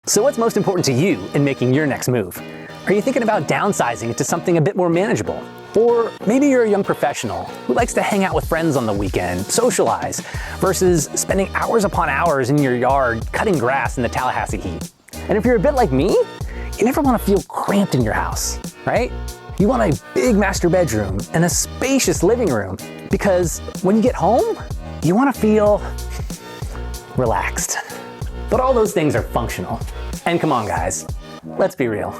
So what's most important to you in making your next move? Are you thinking about downsizing it to something a bit more manageable? Or maybe you're a young professional who likes to hang out with friends on the weekend, socialize, versus spending hours upon hours in your yard cutting grass in the Tallahassee heat. And if you're a bit like me, you never want to feel cramped in your house, right? You want a big master bedroom and a spacious living room because when you get home, you want to feel relaxed. But all those things are functional. And come on guys, let's be real.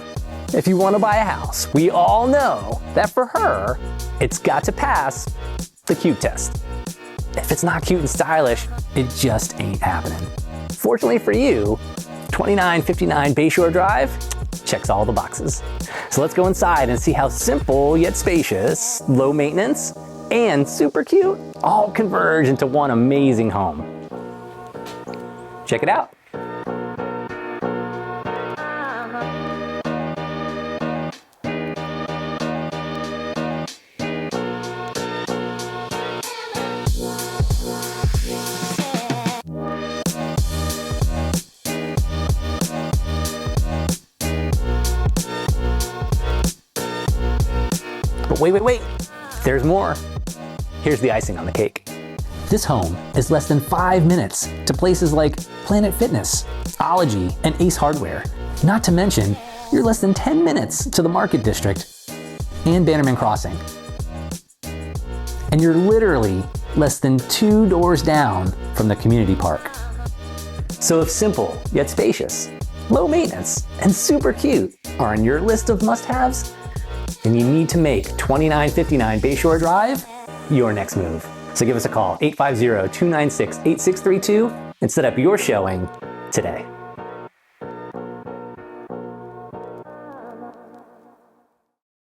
If you want to buy a house, we all know that for her, it's got to pass the cute test. If it's not cute and stylish, it just ain't happening. Fortunately for you, 2959 Bayshore Drive checks all the boxes. So let's go inside and see how simple yet spacious, low maintenance, and super cute all converge into one amazing home. Check it out. But wait, there's more. Here's the icing on the cake. This home is less than 5 minutes to places like Planet Fitness, Ology, and Ace Hardware. Not to mention, you're less than 10 minutes to the Market District and Bannerman Crossing. And you're literally less than 2 doors down from the community park. So if simple yet spacious, low maintenance, and super cute are on your list of must-haves, then you need to make 2959 Bayshore Drive your next move. So give us a call, 850-296-8632, and set up your showing today.